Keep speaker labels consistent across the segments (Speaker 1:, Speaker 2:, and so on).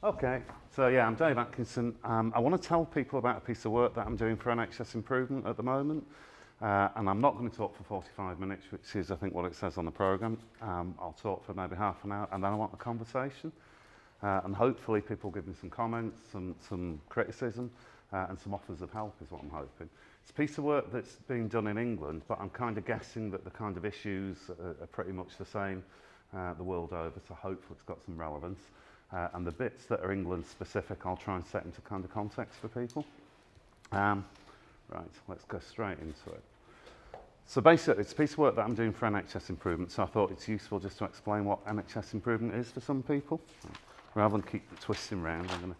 Speaker 1: Okay, so yeah, I'm Dave Atkinson. I want to tell people about a piece of work that I'm doing for NHS Improvement at the moment. And I'm not going to talk for 45 minutes, which is, I think, what it says on the programme. I'll talk for maybe half an hour, and then I want a conversation. And hopefully people give me some comments, some criticism, and some offers of help is what I'm hoping. It's a piece of work that's been done in England, but I'm kind of guessing that the kind of issues are pretty much the same the world over, so hopefully it's got some relevance. And the bits that are England specific, I'll try and set into kind of context for people. Right, let's go straight into it. So basically, it's a piece of work that I'm doing for NHS Improvement, so I thought it's useful just to explain what NHS Improvement is for some people, rather than keep twisting around.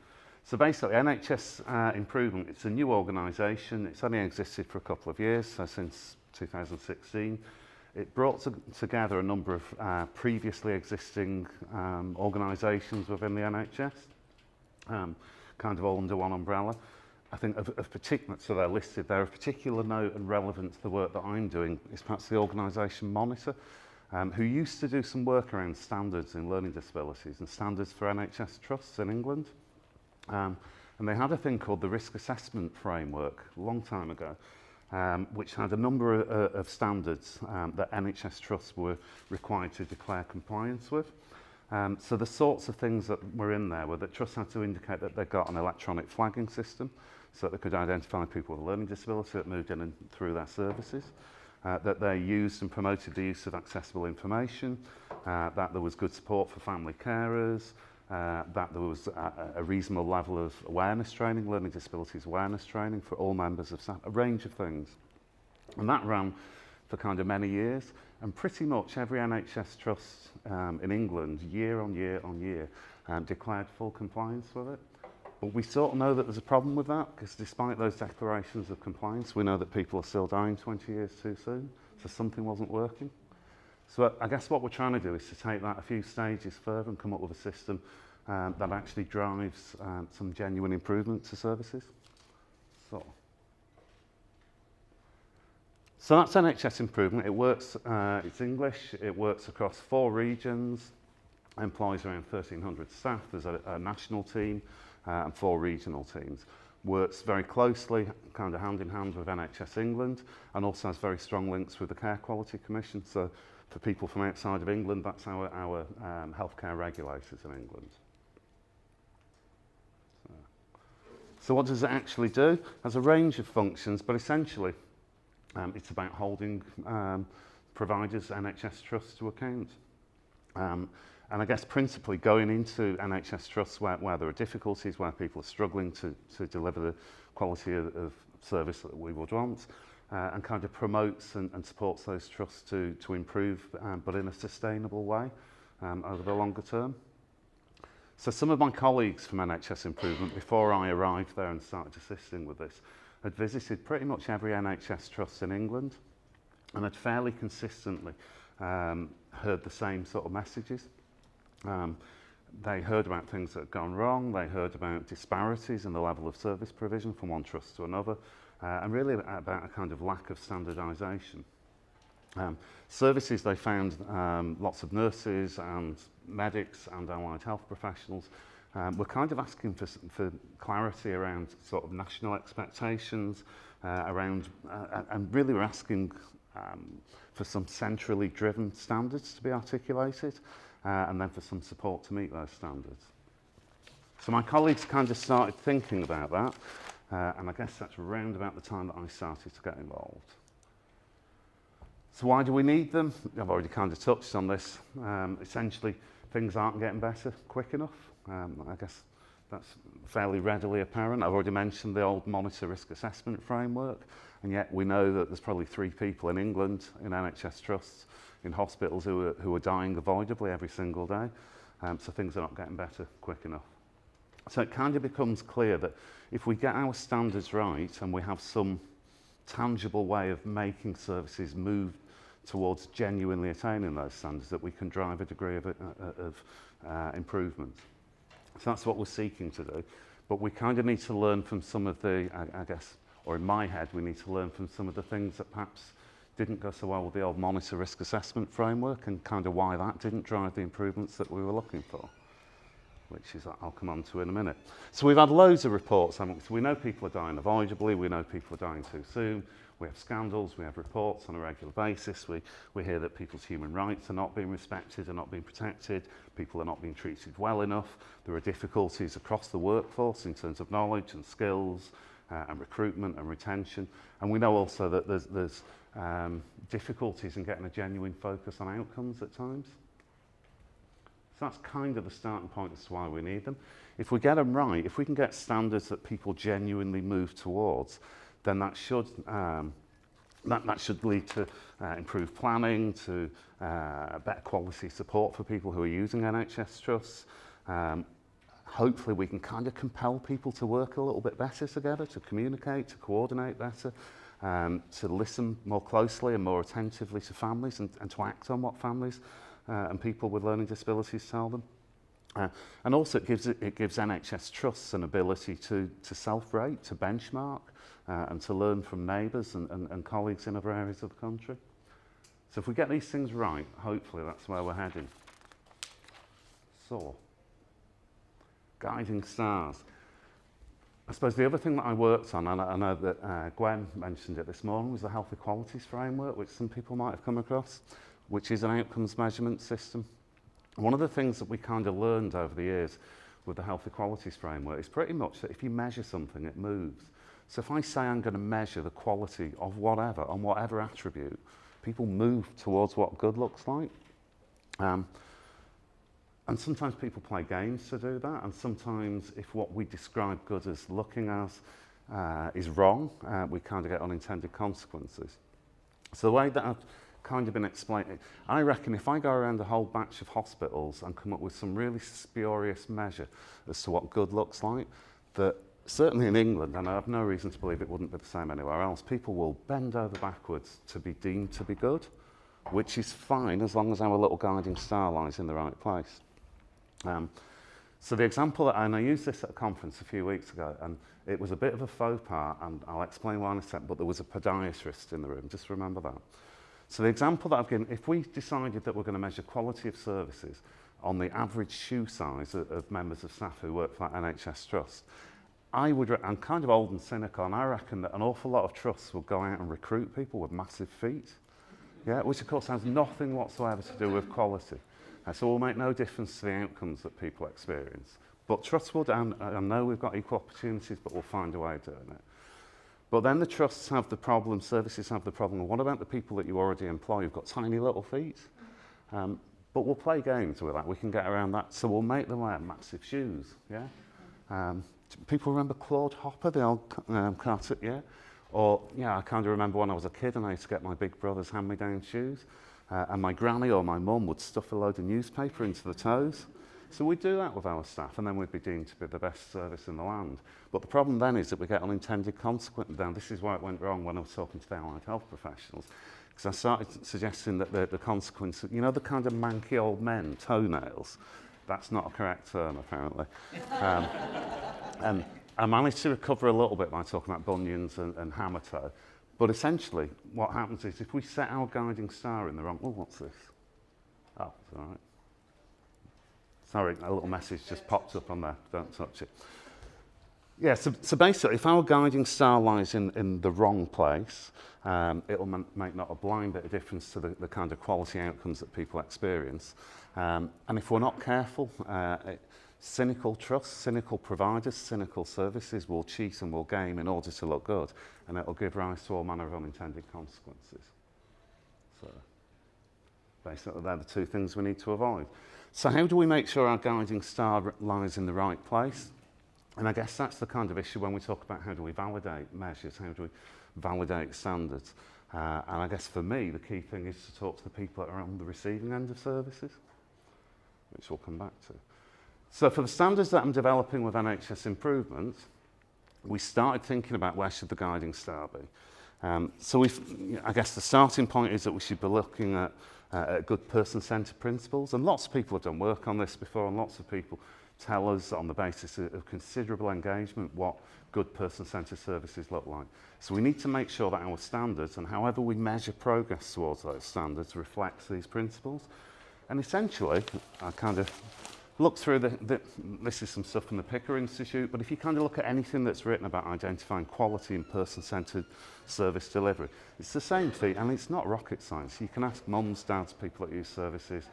Speaker 1: So basically, NHS Improvement, it's a new organisation. It's only existed for a couple of years, so since 2016. It brought together a number of previously existing organisations within the NHS, kind of all under one umbrella. I think of particular, so they're listed there, of particular note and relevance to the work that I'm doing is perhaps the organisation Monitor, who used to do some work around standards in learning disabilities and standards for NHS trusts in England. And they had a thing called the Risk Assessment Framework a long time ago, which had a number of standards that NHS trusts were required to declare compliance with. So the sorts of things that were in there were that trusts had to indicate that they'd got an electronic flagging system so that they could identify people with a learning disability that moved in and through their services, that they used and promoted the use of accessible information, that there was good support for family carers, that there was a reasonable level of awareness training, learning disabilities awareness training for all members of staff, a range of things. And that ran for kind of many years, and pretty much every NHS trust in England, year on year on year, declared full compliance with it. But we sort of know that there's a problem with that, because despite those declarations of compliance, we know that people are still dying 20 years too soon, so something wasn't working. So I guess what we're trying to do is to take that a few stages further and come up with a system that actually drives some genuine improvement to services. So that's NHS Improvement. It works, it's English, it works across 4 regions, employs around 1,300 staff. There's a national team and 4 regional teams. Works very closely, kind of hand in hand with NHS England, and also has very strong links with the Care Quality Commission. So for people from outside of England, that's our healthcare regulators in England. So what does it actually do? It has a range of functions, but essentially it's about holding providers, NHS trusts to account. And I guess principally going into NHS trusts where there are difficulties, where people are struggling to deliver the quality of service that we would want, and kind of promotes and supports those trusts to improve, but in a sustainable way over the longer term. So some of my colleagues from NHS Improvement, before I arrived there and started assisting with this, had visited pretty much every NHS trust in England and had fairly consistently heard the same sort of messages. They heard about things that had gone wrong, they heard about disparities in the level of service provision from one trust to another, and really about a kind of lack of standardisation. Services, they found lots of nurses and medics and allied health professionals were kind of asking for clarity around sort of national expectations, and really were asking for some centrally driven standards to be articulated, and then for some support to meet those standards. So my colleagues kind of started thinking about that, and I guess that's around about the time that I started to get involved. So why do we need them? I've already kind of touched on this. Essentially, things aren't getting better quick enough. I guess that's fairly readily apparent. I've already mentioned the old Monitor Risk Assessment Framework, and yet we know that there's probably 3 people in England, in NHS trusts, in hospitals who are dying avoidably every single day. So things are not getting better quick enough. So it kind of becomes clear that if we get our standards right and we have some tangible way of making services move towards genuinely attaining those standards, that we can drive a degree of improvement. So that's what we're seeking to do. But we kind of need to learn from some of the, I guess, or in my head, we need to learn from some of the things that perhaps didn't go so well with the old Monitor Risk Assessment Framework, and kind of why that didn't drive the improvements that we were looking for. which is I'll come on to in a minute. So we've had loads of reports. So we know people are dying avoidably, we know people are dying too soon, we have scandals, we have reports on a regular basis, we hear that people's human rights are not being respected, are not being protected, people are not being treated well enough, there are difficulties across the workforce in terms of knowledge and skills and recruitment and retention, and we know also that there's difficulties in getting a genuine focus on outcomes at times. So that's kind of the starting point as to why we need them. If we get them right, if we can get standards that people genuinely move towards, then that should lead to improved planning, to better quality support for people who are using NHS trusts. Hopefully we can kind of compel people to work a little bit better together, to communicate, to coordinate better, to listen more closely and more attentively to families and to act on what families and people with learning disabilities tell them. And also it gives NHS trusts an ability to self-rate, to benchmark, and to learn from neighbours and colleagues in other areas of the country. So if we get these things right, hopefully that's where we're heading. So, guiding stars. I suppose the other thing that I worked on, and I know that Gwen mentioned it this morning, was the Health Equalities Framework, which some people might have come across, which is an outcomes measurement system. One of the things that we kind of learned over the years with the Health Equalities Framework is pretty much that if you measure something, it moves. So if I say I'm going to measure the quality of whatever, on whatever attribute, people move towards what good looks like. And sometimes people play games to do that, and sometimes if what we describe good as looking as is wrong, we kind of get unintended consequences. So the way that I've kind of been explaining, I reckon if I go around a whole batch of hospitals and come up with some really spurious measure as to what good looks like, that certainly in England, and I have no reason to believe it wouldn't be the same anywhere else, people will bend over backwards to be deemed to be good, which is fine as long as our little guiding star lies in the right place. So the example, and I used this at a conference a few weeks ago, and it was a bit of a faux pas, and I'll explain why in a second, but there was a podiatrist in the room, just remember that. So the example that I've given, if we decided that we're going to measure quality of services on the average shoe size of members of staff who work for that NHS trust, I'm kind of old and cynical, and I reckon that an awful lot of trusts will go out and recruit people with massive feet, yeah, which of course has nothing whatsoever to do with quality. So it will make no difference to the outcomes that people experience. But trusts will, and I know we've got equal opportunities, but we'll find a way of doing it. But then the trusts have the problem, services have the problem. What about the people that you already employ who've got tiny little feet? But we'll play games with that. We can get around that. So we'll make them wear massive shoes, yeah? People remember Claude Hopper, the old cartoon, yeah? Or, yeah, I kind of remember when I was a kid and I used to get my big brother's hand-me-down shoes. And my granny or my mum would stuff a load of newspaper into the toes. So we'd do that with our staff, and then we'd be deemed to be the best service in the land. But the problem then is that we get unintended consequences. Now, this is why it went wrong when I was talking to the allied health professionals, because I started suggesting that the consequence, you know, the kind of manky old men, toenails, that's not a correct term, apparently. And I managed to recover a little bit by talking about bunions and hammer toe. But essentially, what happens is if we set our guiding star in the wrong... Oh, what's this? Oh, it's all right. Sorry, a little message just popped up on there. Don't touch it. Yeah, so basically, if our guiding star lies in the wrong place, it'll make not a blind bit of difference to the kind of quality outcomes that people experience. And if we're not careful, cynical trusts, cynical providers, cynical services will cheat and will game in order to look good, and it'll give rise to all manner of unintended consequences. So basically, they're the two things we need to avoid. So how do we make sure our guiding star lies in the right place? And I guess that's the kind of issue when we talk about how do we validate measures, how do we validate standards. And I guess for me, the key thing is to talk to the people that are on the receiving end of services, which we'll come back to. So for the standards that I'm developing with NHS Improvement, we started thinking about where should the guiding star be. So I guess the starting point is that we should be looking at good person-centred principles, and lots of people have done work on this before, and lots of people tell us on the basis of considerable engagement what good person-centred services look like. So we need to make sure that our standards, and however we measure progress towards those standards, reflects these principles. And essentially, I kind of look through this is some stuff from the Picker Institute, but if you kind of look at anything that's written about identifying quality and person-centred service delivery, it's the same thing, and it's not rocket science. You can ask mums, dads, people that use services,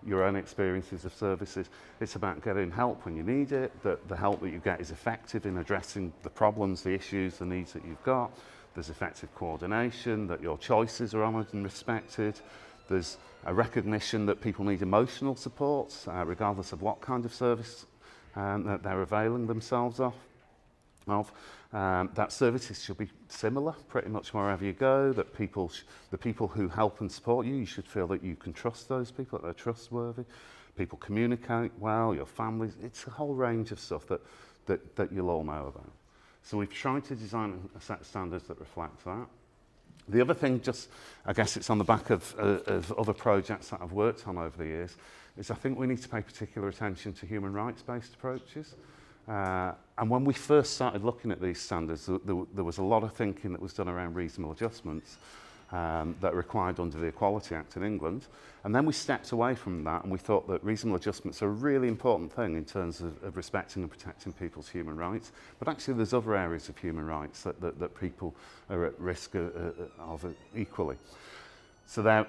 Speaker 1: your own experiences of services. It's about getting help when you need it, that the help that you get is effective in addressing the problems, the issues, the needs that you've got. There's effective coordination, that your choices are honoured and respected. There's a recognition that people need emotional support, regardless of what kind of service that they're availing themselves of. That services should be similar pretty much wherever you go, that the people who help and support you, you should feel that you can trust those people, that they're trustworthy. People communicate well, your families, it's a whole range of stuff that you'll all know about. So we've tried to design a set of standards that reflect that. The other thing, just I guess it's on the back of other projects that I've worked on over the years, is I think we need to pay particular attention to human rights-based approaches. And when we first started looking at these standards, there was a lot of thinking that was done around reasonable adjustments that are required under the Equality Act in England. And then we stepped away from that and we thought that reasonable adjustments are a really important thing in terms of respecting and protecting people's human rights. But actually there's other areas of human rights that people are at risk of equally. So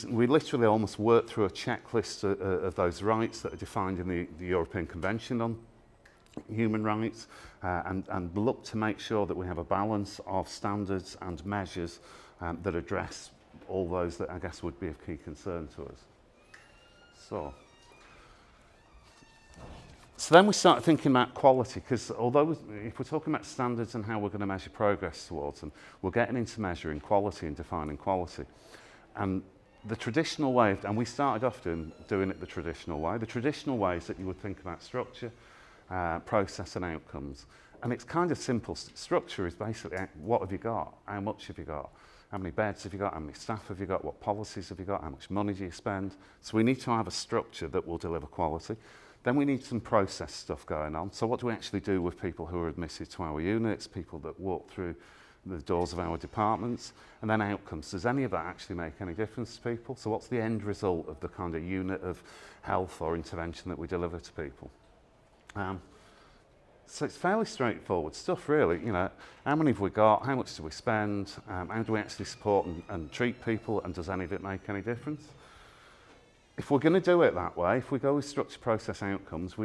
Speaker 1: we literally almost worked through a checklist of those rights that are defined in the European Convention on Human Rights and look to make sure that we have a balance of standards and measures that address all those that I guess would be of key concern to us. So then we start thinking about quality, because although if we're talking about standards and how we're going to measure progress towards them, we're getting into measuring quality and defining quality. And the traditional way, and we started off doing it the traditional way is that you would think about structure, process and outcomes. And it's kind of simple. Structure is basically what have you got, how much have you got, how many beds have you got, how many staff have you got, what policies have you got, how much money do you spend. So we need to have a structure that will deliver quality. Then we need some process stuff going on. So what do we actually do with people who are admitted to our units, people that walk through the doors of our departments, and then outcomes. Does any of that actually make any difference to people? So what's the end result of the kind of unit of health or intervention that we deliver to people? So it's fairly straightforward stuff, really. You know, how many have we got? How much do we spend? How do we actually support and treat people? And does any of it make any difference? If we're going to do it that way, if we go with structure, process, outcomes,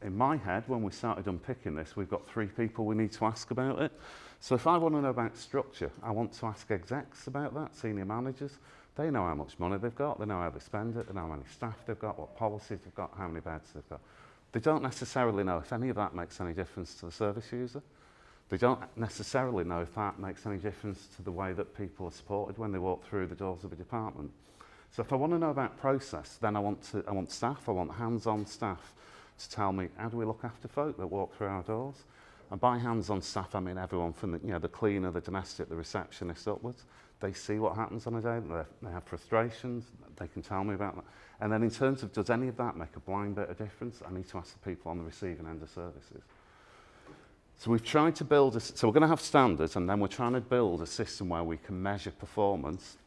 Speaker 1: in my head, when we started unpicking this, we've got 3 people we need to ask about it. So if I want to know about structure, I want to ask execs about that, senior managers. They know how much money they've got, they know how they spend it, they know how many staff they've got, what policies they've got, how many beds they've got. They don't necessarily know if any of that makes any difference to the service user. They don't necessarily know if that makes any difference to the way that people are supported when they walk through the doors of a department. So if I want to know about process, then I want staff, I want hands-on staff to tell me, how do we look after folk that walk through our doors? And by hands-on staff, I mean everyone from the cleaner, the domestic, the receptionist upwards. They see what happens on a day, they have frustrations, they can tell me about that. And then in terms of, does any of that make a blind bit of difference? I need to ask the people on the receiving end of services. So we've tried to build, so we're going to have standards, and then we're trying to build a system where we can measure performance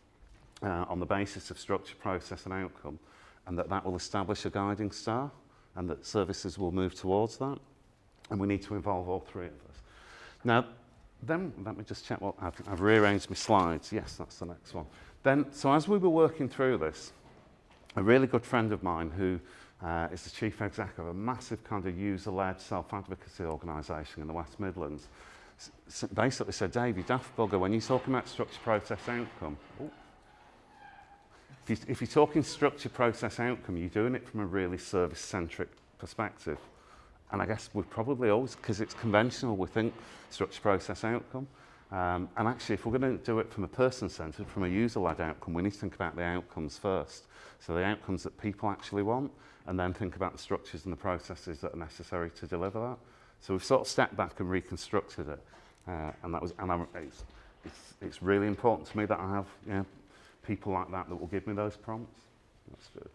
Speaker 1: on the basis of structure, process and outcome, and that will establish a guiding star, and that services will move towards that. And we need to involve all 3 of us. Now, then, let me just check what, I've rearranged my slides. Yes, that's the next one. Then, so as we were working through this, a really good friend of mine who is the chief exec of a massive kind of user-led self-advocacy organisation in the West Midlands, basically said, Dave, you daft bugger, when you're talking about structure, process, outcome, if you're talking structure, process, outcome, you're doing it from a really service-centric perspective. And I guess we probably always, because it's conventional, we think structure, process, outcome. And actually, if we're going to do it from a person-centred, from a user-led outcome, we need to think about the outcomes first. So the outcomes that people actually want, and then think about the structures and the processes that are necessary to deliver that. So we've sort of stepped back and reconstructed it. It's really important to me that I have people like that will give me those prompts. That's good.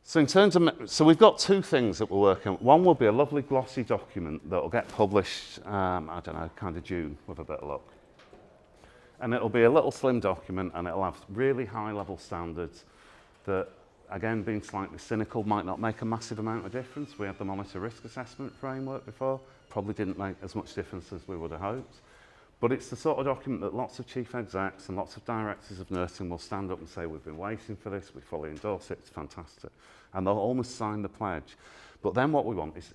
Speaker 1: So in terms of, so we've got 2 things that we're working on. One will be a lovely glossy document that will get published, I don't know, kind of June with a bit of luck. And it'll be a little slim document, and it'll have really high level standards that again, being slightly cynical, might not make a massive amount of difference. We had the monitor risk assessment framework before, probably didn't make as much difference as we would have hoped. But it's the sort of document that lots of chief execs and lots of directors of nursing will stand up and say, we've been waiting for this, we fully endorse it, it's fantastic. And they'll almost sign the pledge. But then what we want is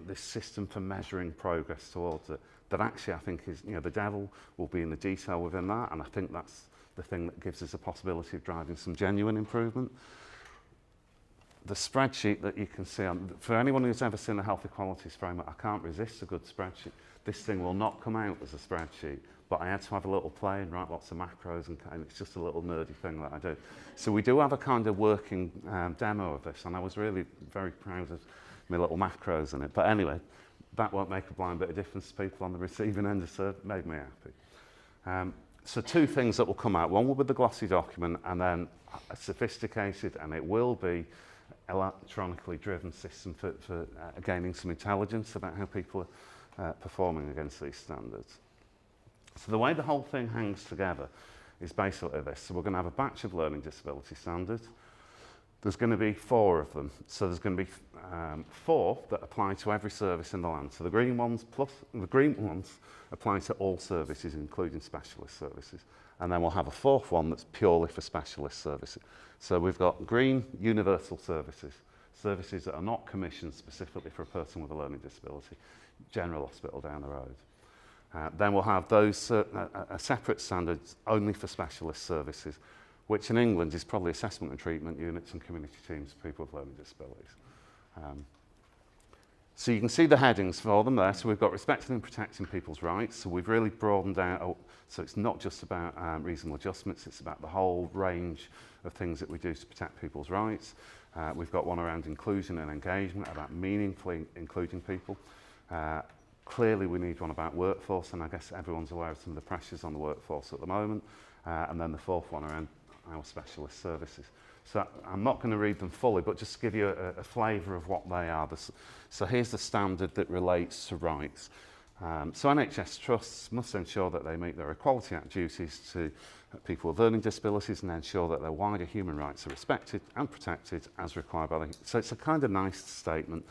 Speaker 1: this system for measuring progress towards it, that actually I think is, the devil will be in the detail within that, and I think that's the thing that gives us a possibility of driving some genuine improvement. The spreadsheet that you can see, for anyone who's ever seen the health equalities framework, I can't resist a good spreadsheet. This thing will not come out as a spreadsheet, but I had to have a little play and write lots of macros, and it's just a little nerdy thing that I do. So we do have a kind of working demo of this, and I was really very proud of my little macros in it. But anyway, that won't make a blind bit of difference to people on the receiving end of it. Made me happy. So two things that will come out. One will be the glossy document, and then a sophisticated, and it will be electronically driven system for gaining some intelligence about how people are performing against these standards. So the way the whole thing hangs together is basically this. So we're going to have a batch of learning disability standards. There's going to be 4 of them. So there's going to be 4 that apply to every service in the land. So the green ones apply to all services, including specialist services. And then we'll have a 4th one that's purely for specialist services. So we've got green universal services, services that are not commissioned specifically for a person with a learning disability, general hospital down the road. Then we'll have those a separate standards only for specialist services, which in England is probably assessment and treatment units and community teams for people with learning disabilities. So you can see the headings for them there. So we've got respecting and protecting people's rights. So we've really broadened out, so it's not just about reasonable adjustments, it's about the whole range of things that we do to protect people's rights. We've got one around inclusion and engagement, about meaningfully including people. Clearly we need one about workforce, and I guess everyone's aware of some of the pressures on the workforce at the moment. And then the 4th one around our specialist services. So I'm not going to read them fully, but just to give you a flavour of what they are. So here's the standard that relates to rights. So NHS trusts must ensure that they meet their Equality Act duties to people with learning disabilities and ensure that their wider human rights are respected and protected as required by the... So it's a kind of nice statement.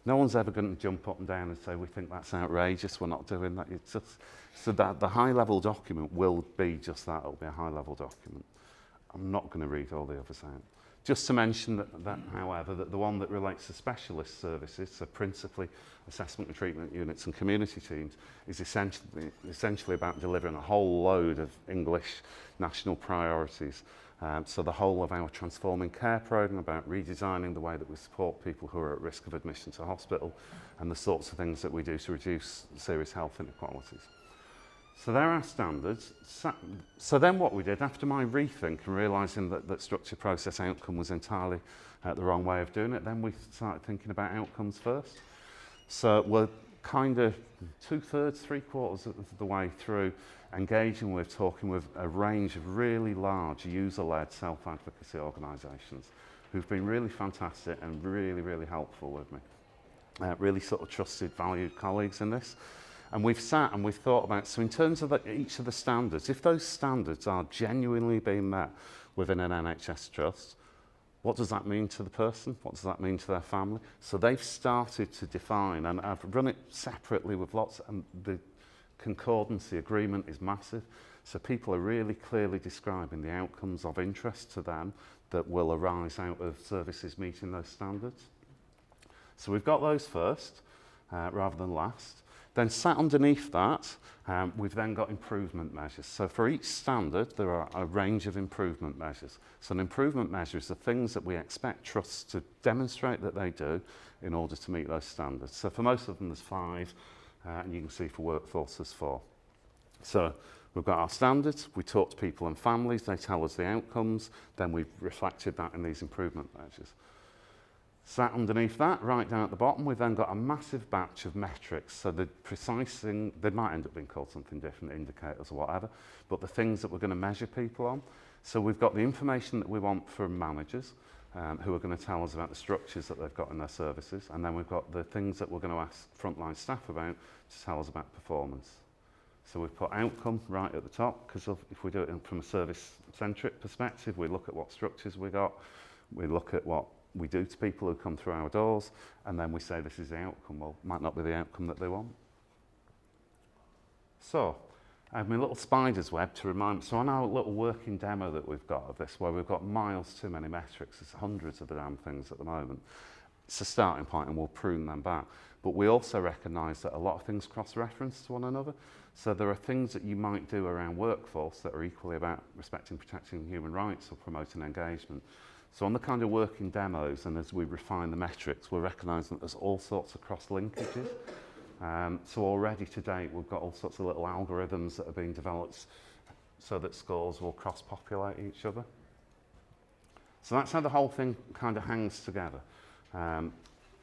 Speaker 1: No one's ever going to jump up and down and say, we think that's outrageous, we're not doing that. It's just, so that the high-level document will be just that, it'll be a high-level document. I'm not going to read all the others out. Just to mention that, however, that the one that relates to specialist services, so principally assessment and treatment units and community teams, is essentially about delivering a whole load of English national priorities. So the whole of our Transforming Care programme, about redesigning the way that we support people who are at risk of admission to hospital, and the sorts of things that we do to reduce serious health inequalities. So there are standards. So then what we did, after my rethink and realising that structure, process, outcome was entirely the wrong way of doing it, then we started thinking about outcomes first. So we're kind of 2/3, 3/4 of the way through engaging with, talking with a range of really large user-led self-advocacy organisations who've been really fantastic and really, really helpful with me. Really sort of trusted, valued colleagues in this. And we've sat and we've thought about, so in terms of each of the standards, if those standards are genuinely being met within an NHS trust, what does that mean to the person? What does that mean to their family? So they've started to define, and I've run it separately with lots, and the concordancy agreement is massive. So people are really clearly describing the outcomes of interest to them that will arise out of services meeting those standards. So we've got those first, rather than last. Then sat underneath that, we've then got improvement measures. So for each standard, there are a range of improvement measures. So an improvement measure is the things that we expect trusts to demonstrate that they do in order to meet those standards. So for most of them, there's 5, and you can see for workforce, there's 4. So we've got our standards, we talk to people and families, they tell us the outcomes, then we've reflected that in these improvement measures. Sat underneath that, right down at the bottom, we've then got a massive batch of metrics. So the precise thing, they might end up being called something different, indicators or whatever, but the things that we're going to measure people on. So we've got the information that we want from managers, who are going to tell us about the structures that they've got in their services, and then we've got the things that we're going to ask frontline staff about to tell us about performance. So we've put outcome right at the top, because if we do it from a service-centric perspective, we look at what structures we got, We look at what we do to people who come through our doors, and then we say this is the outcome. Well, it might not be the outcome that they want. So, I have my little spider's web to remind me. So on our little working demo that we've got of this, where we've got miles too many metrics, there's hundreds of the damn things at the moment. It's a starting point and we'll prune them back. But we also recognise that a lot of things cross-reference to one another. So there are things that you might do around workforce that are equally about respecting, protecting human rights or promoting engagement. So on the kind of working demos and as we refine the metrics, we're recognising that there's all sorts of cross-linkages. So already to date, we've got all sorts of little algorithms that are being developed so that scores will cross-populate each other. So that's how the whole thing kind of hangs together.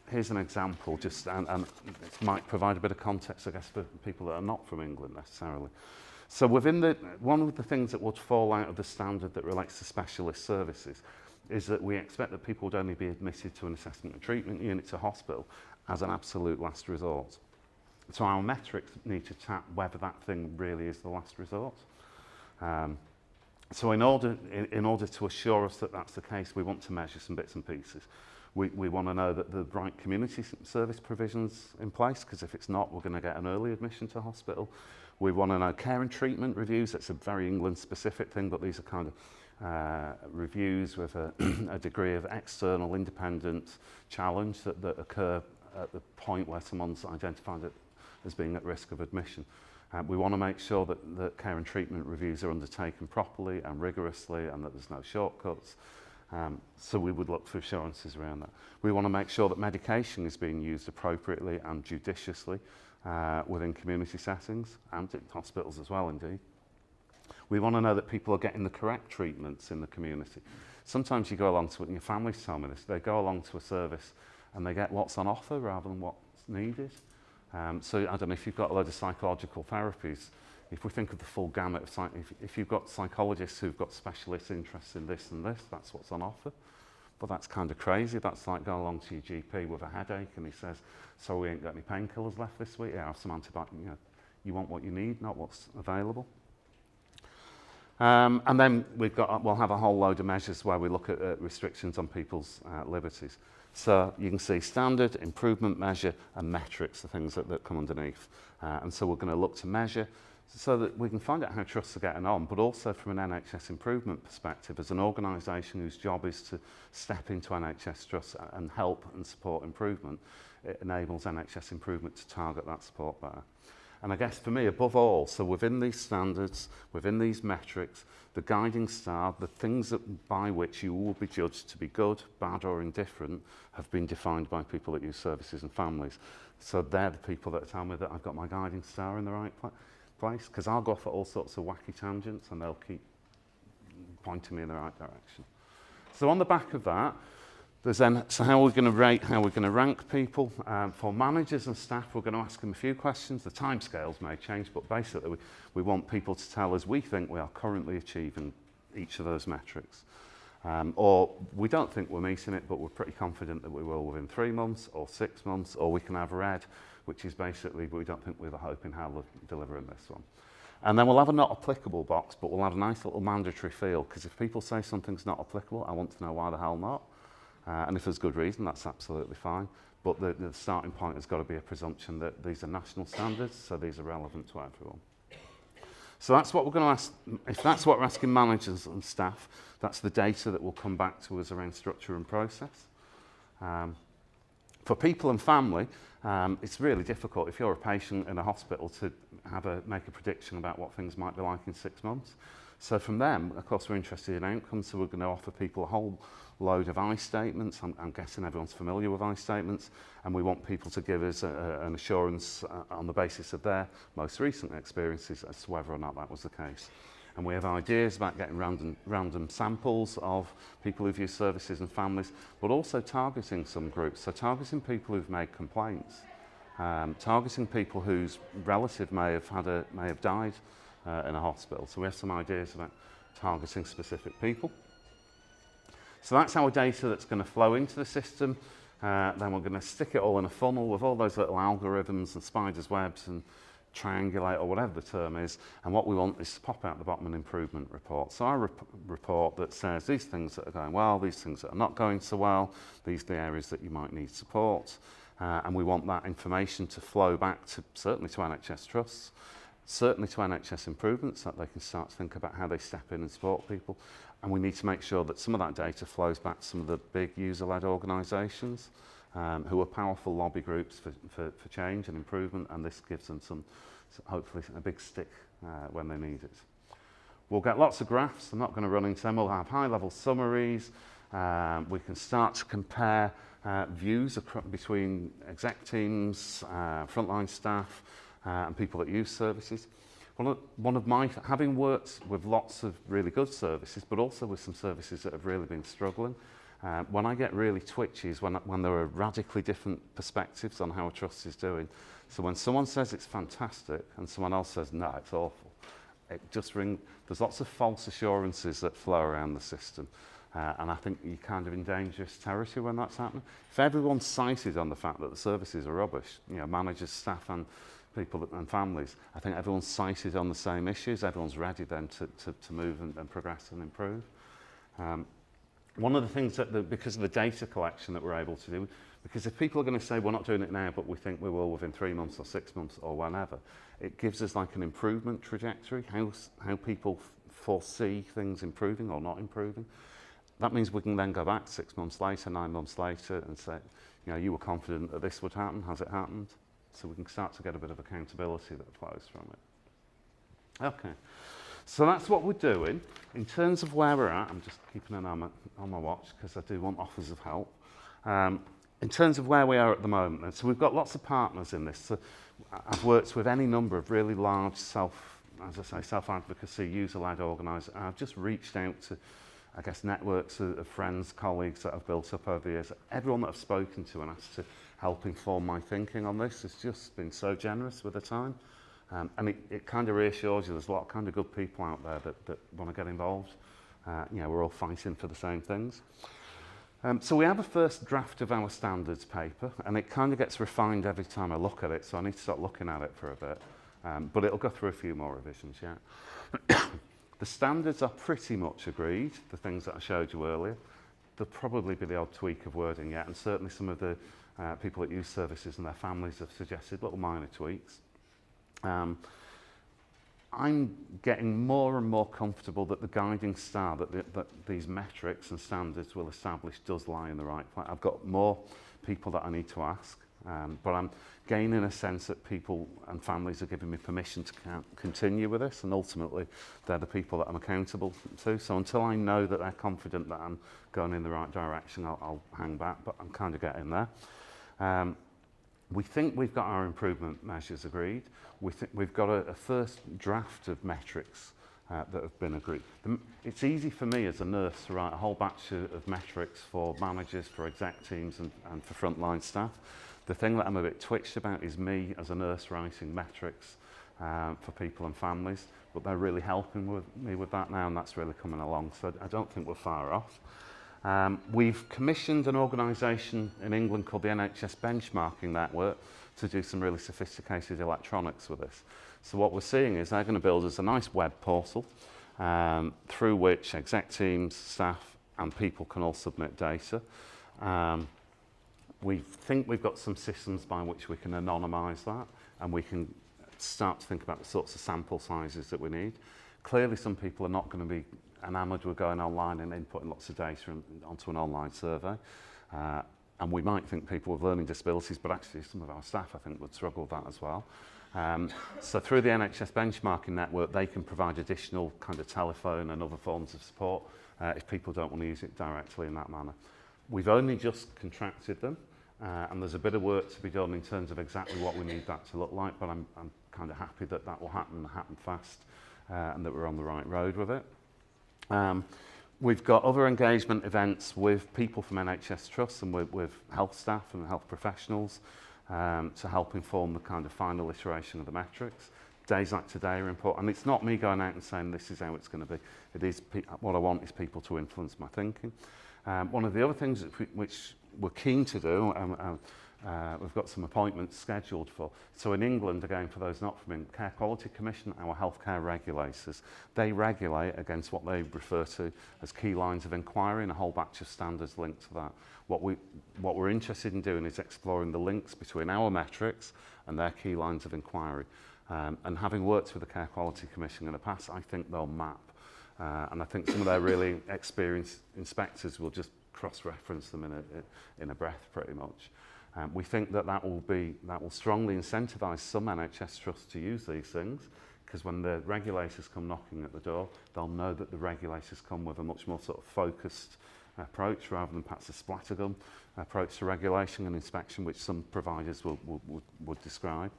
Speaker 1: Here's an example, and it might provide a bit of context, I guess, for people that are not from England necessarily. So one of the things that would fall out of the standard that relates to specialist services is that we expect that people would only be admitted to an assessment and treatment unit to hospital as an absolute last resort. So our metrics need to tap whether that thing really is the last resort. So in order to assure us that that's the case, we want to measure some bits and pieces. We want to know that the right community service provision's in place, because if it's not, we're going to get an early admission to hospital. We want to know care and treatment reviews. That's a very England-specific thing, but these are kind of reviews with a degree of external independent challenge that occur at the point where someone's identified as being at risk of admission. We want to make sure that care and treatment reviews are undertaken properly and rigorously and that there's no shortcuts. So we would look for assurances around that. We want to make sure that medication is being used appropriately and judiciously within community settings and in hospitals as well, indeed. We want to know that people are getting the correct treatments in the community. Sometimes you go along to it, and your families tell me this, they go along to a service and they get what's on offer rather than what's needed. So I don't know if you've got a load of psychological therapies, if we think of the full gamut of if you've got psychologists who've got specialist interests in this and this, that's what's on offer. But that's kind of crazy. That's like going along to your GP with a headache and he says, so we ain't got any painkillers left this week. Yeah, I have some antibiotics. You know, you want what you need, not what's available. And then we'll have a whole load of measures where we look at restrictions on people's liberties. So you can see standard, improvement measure, and metrics, the things that come underneath. And so we're going to look to measure so that we can find out how trusts are getting on, but also from an NHS improvement perspective, as an organisation whose job is to step into NHS trusts and help and support improvement, it enables NHS improvement to target that support better. And I guess for me, above all, so within these standards, within these metrics, the guiding star, the things by which you will be judged to be good, bad or indifferent, have been defined by people that use services and families. So they're the people that tell me that I've got my guiding star in the right place, because I'll go off at all sorts of wacky tangents and they'll keep pointing me in the right direction. So on the back of that, there's then, so how are we going to rate, how are we going to rank people? For managers and staff, we're going to ask them a few questions. The timescales may change, but basically we want people to tell us we think we are currently achieving each of those metrics. Or we don't think we're meeting it, but we're pretty confident that we will within 3 months or 6 months, or we can have red, which is basically we don't think we're hoping how we're delivering this one. And then we'll have a not applicable box, but we'll have a nice little mandatory field, because if people say something's not applicable, I want to know why the hell not. And if there's good reason, that's absolutely fine. But the starting point has got to be a presumption that these are national standards, so these are relevant to everyone. So that's what we're going to ask. If that's what we're asking managers and staff, that's the data that will come back to us around structure and process. For people and family, it's really difficult if you're a patient in a hospital to make a prediction about what things might be like in 6 months. So from them, of course, we're interested in outcomes, so we're going to offer people a whole load of I statements. I'm guessing everyone's familiar with I statements, and we want people to give us an assurance on the basis of their most recent experiences as to whether or not that was the case. And we have ideas about getting random samples of people who've used services and families, but also targeting some groups. So targeting people who've made complaints, targeting people whose relative may have died in a hospital. So we have some ideas about targeting specific people. So that's our data that's going to flow into the system. Then we're going to stick it all in a funnel with all those little algorithms and spiders' webs and triangulate, or whatever the term is, and what we want is to pop out the bottom an improvement report. So our report that says these things that are going well, these things that are not going so well, these are the areas that you might need support, and we want that information to flow back to certainly to NHS trusts, certainly to NHS improvements, so that they can start to think about how they step in and support people. And we need to make sure that some of that data flows back to some of the big user-led organisations who are powerful lobby groups for change and improvement, and this gives them hopefully a big stick when they need it. We'll get lots of graphs. I'm not going to run into them. We'll have high-level summaries. We can start to compare views between exec teams, frontline staff, and people that use services. Having worked with lots of really good services, but also with some services that have really been struggling, when I get really twitchy is when there are radically different perspectives on how a trust is doing. So when someone says it's fantastic and someone else says, no, it's awful, there's lots of false assurances that flow around the system. And I think you're kind of in dangerous territory when that's happening. If everyone cited on the fact that the services are rubbish, managers, staff and people and families, I think everyone's cited on the same issues. Everyone's ready then to move and progress and improve. One of the things that, because of the data collection that we're able to do, because if people are going to say we're not doing it now, but we think we will within 3 months or 6 months or whenever, it gives us like an improvement trajectory, how people foresee things improving or not improving. That means we can then go back 6 months later, 9 months later and say, you were confident that this would happen, has it happened? So we can start to get a bit of accountability that flows from it. Okay. So that's what we're doing. In terms of where we're at, I'm just keeping an eye on my watch because I do want offers of help. In terms of where we are at the moment, so we've got lots of partners in this. So I've worked with any number of really large self-advocacy, user-led organisers. I've just reached out to, I guess, networks of friends, colleagues that I've built up over the years. Everyone that I've spoken to and asked to help inform my thinking on this has just been so generous with the time. And it kind of reassures you there's a lot of kind of good people out there that want to get involved. We're all fighting for the same things. So we have a first draft of our standards paper, and it kind of gets refined every time I look at it, so I need to start looking at it for a bit. But it'll go through a few more revisions yet. The standards are pretty much agreed, the things that I showed you earlier. There'll probably be the odd tweak of wording yet, and certainly some of the people that use services and their families have suggested little minor tweaks. I'm getting more and more comfortable that the guiding star that these metrics and standards will establish does lie in the right place. I've got more people that I need to ask, but I'm gaining a sense that people and families are giving me permission to continue with this, and ultimately they're the people that I'm accountable to. So until I know that they're confident that I'm going in the right direction, I'll hang back, but I'm kind of getting there. We think we've got our improvement measures agreed. We've got a first draft of metrics that have been agreed. It's easy for me as a nurse to write a whole batch of metrics for managers, for exec teams and for frontline staff. The thing that I'm a bit twitched about is me as a nurse writing metrics for people and families, but they're really helping me with that now, and that's really coming along, so I don't think we're far off. We've commissioned an organisation in England called the NHS Benchmarking Network to do some really sophisticated electronics with this. So what we're seeing is they're going to build us a nice web portal through which exec teams, staff and people can all submit data. We think we've got some systems by which we can anonymise that, and we can start to think about the sorts of sample sizes that we need. Clearly some people are not going to be enamoured with going online and inputting lots of data onto an online survey. And we might think people with learning disabilities, but actually some of our staff, I think, would struggle with that as well. So through the NHS Benchmarking Network, they can provide additional kind of telephone and other forms of support if people don't want to use it directly in that manner. We've only just contracted them, and there's a bit of work to be done in terms of exactly what we need that to look like, but I'm kind of happy that will happen fast, and that we're on the right road with it. We've got other engagement events with people from NHS Trusts and with health staff and health professionals to help inform the kind of final iteration of the metrics. Days like today are important, and it's not me going out and saying this is how it's going to be. It is what I want is people to influence my thinking. One of the other things which we're keen to do, we've got some appointments scheduled for. So in England, again, for those not from England, Care Quality Commission, our healthcare regulators, they regulate against what they refer to as key lines of inquiry and a whole batch of standards linked to that. What we're interested in doing is exploring the links between our metrics and their key lines of inquiry. And having worked with the Care Quality Commission in the past, I think they'll map. And I think some of their really experienced inspectors will just cross-reference them in a breath, pretty much. We think that will strongly incentivise some NHS trusts to use these things, because when the regulators come knocking at the door, they'll know that the regulators come with a much more sort of focused approach rather than perhaps a splattergun approach to regulation and inspection, which some providers would describe.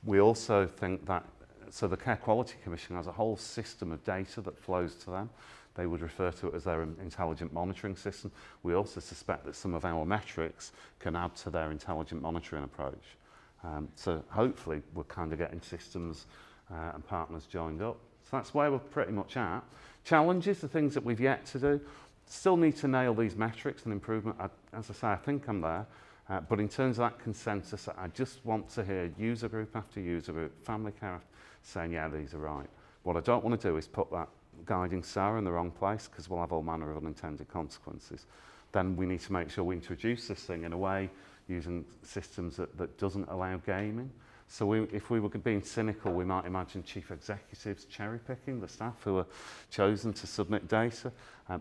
Speaker 1: We also think that, so the Care Quality Commission has a whole system of data that flows to them. They would refer to it as their intelligent monitoring system. We also suspect that some of our metrics can add to their intelligent monitoring approach. So hopefully we're kind of getting systems and partners joined up. So that's where we're pretty much at. Challenges, the things that we've yet to do. Still need to nail these metrics and improvement. As I say, I think I'm there. But in terms of that consensus, I just want to hear user group after user group, family care saying, yeah, these are right. What I don't want to do is put that guiding star in the wrong place, because we'll have all manner of unintended consequences. Then we need to make sure we introduce this thing in a way using systems that doesn't allow gaming. So if we were being cynical, we might imagine chief executives cherry-picking the staff who are chosen to submit data.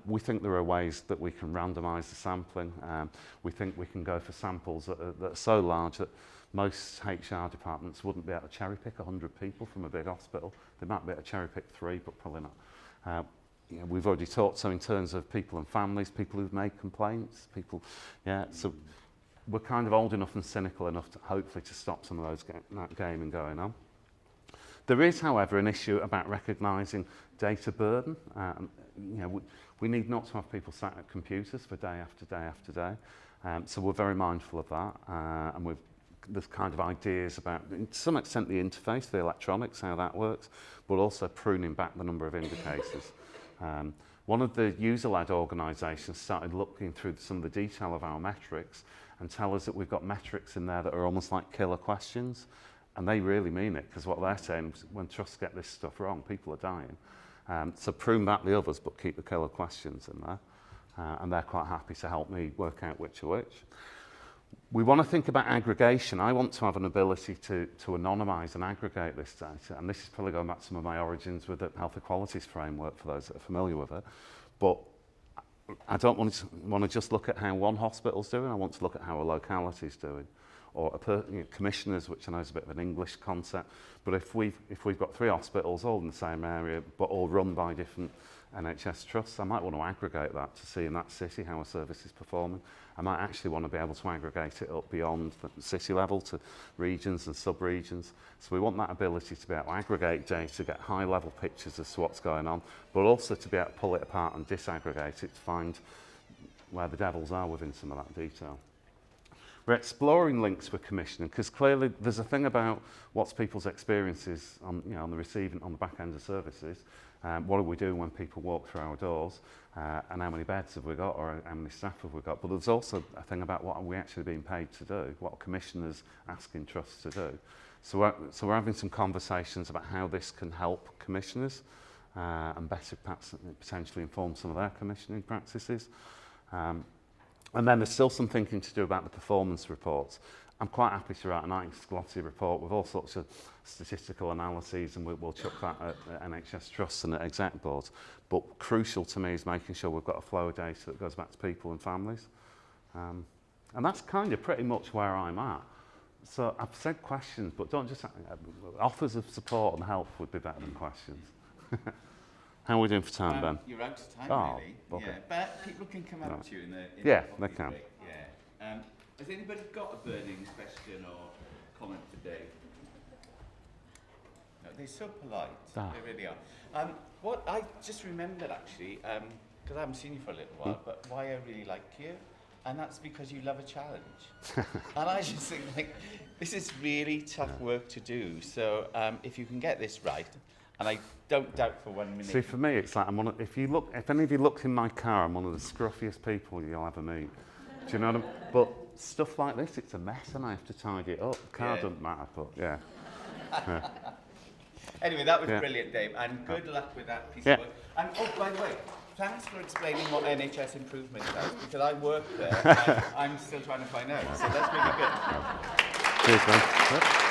Speaker 1: We think there are ways that we can randomise the sampling. We think we can go for samples that are so large that most HR departments wouldn't be able to cherry-pick 100 people from a big hospital. They might be able to cherry-pick 3, but probably not. You know, we've already talked, so in terms of people and families, people who've made complaints, so we're kind of old enough and cynical enough to hopefully to stop some of that gaming going on. There is, however, an issue about recognising data burden. You know, we need not to have people sat at computers for day after day after day. So we're very mindful of that, and there's kind of ideas about, to some extent, the interface, the electronics, how that works, but also pruning back the number of indicators. One of the user-led organisations started looking through some of the detail of our metrics and tell us that we've got metrics in there that are almost like killer questions. And they really mean it, because what they're saying is when trusts get this stuff wrong, people are dying. So prune back the others, but keep the killer questions in there. And they're quite happy to help me work out which are which. We want to think about aggregation. I want to have an ability to anonymise and aggregate this data. And this is probably going back to some of my origins with the Health Equalities Framework, for those that are familiar with it. But I don't want to just look at how one hospital's doing. I want to look at how a locality's doing, or commissioners, which I know is a bit of an English concept. But if we've got 3 hospitals all in the same area, but all run by different NHS trusts, I might want to aggregate that to see in that city how a service is performing. I might actually want to be able to aggregate it up beyond the city level to regions and sub-regions. So we want that ability to be able to aggregate data, get high-level pictures as to what's going on, but also to be able to pull it apart and disaggregate it to find where the devils are within some of that detail. We're exploring links with commissioning, because clearly there's a thing about what's people's experiences on the back end of services. What are we doing when people walk through our doors, and how many beds have we got, or how many staff have we got? But there's also a thing about what are we actually being paid to do, what are commissioners asking trusts to do. So we're having some conversations about how this can help commissioners and better potentially inform some of their commissioning practices. And then there's still some thinking to do about the performance reports. I'm quite happy to write a nice glossy report with all sorts of statistical analyses, and we'll chuck that at NHS trusts and at exec boards. But crucial to me is making sure we've got a flow of data that goes back to people and families. And that's kind of pretty much where I'm at. So I've said questions, but don't just... offers of support and help would be better than questions. How are we doing for time, Ben?
Speaker 2: You're out of time, really.
Speaker 1: Okay.
Speaker 2: Yeah, but people can come up to you in the
Speaker 1: they can.
Speaker 2: break. Yeah. Has anybody got a burning question or comment today? No, they're so polite. They really are. What I just remembered, actually, because I haven't seen you for a little while, but why I really like you, and that's because you love a challenge. And I just think, like, this is really tough work to do. So if you can get this right, and I don't doubt for 1 minute.
Speaker 1: See, for me, it's like if any of you looked in my car, I'm one of the scruffiest people you'll ever meet. Do you know what I mean? But stuff like this, it's a mess and I have to tidy it up. The car doesn't matter, but yeah.
Speaker 2: Anyway, that was brilliant, Dave, and good luck with that piece of work. And oh, by the way, thanks for explaining what NHS improvement does, because I work there and I'm still trying to find out, so that's really good.
Speaker 1: Cheers, man.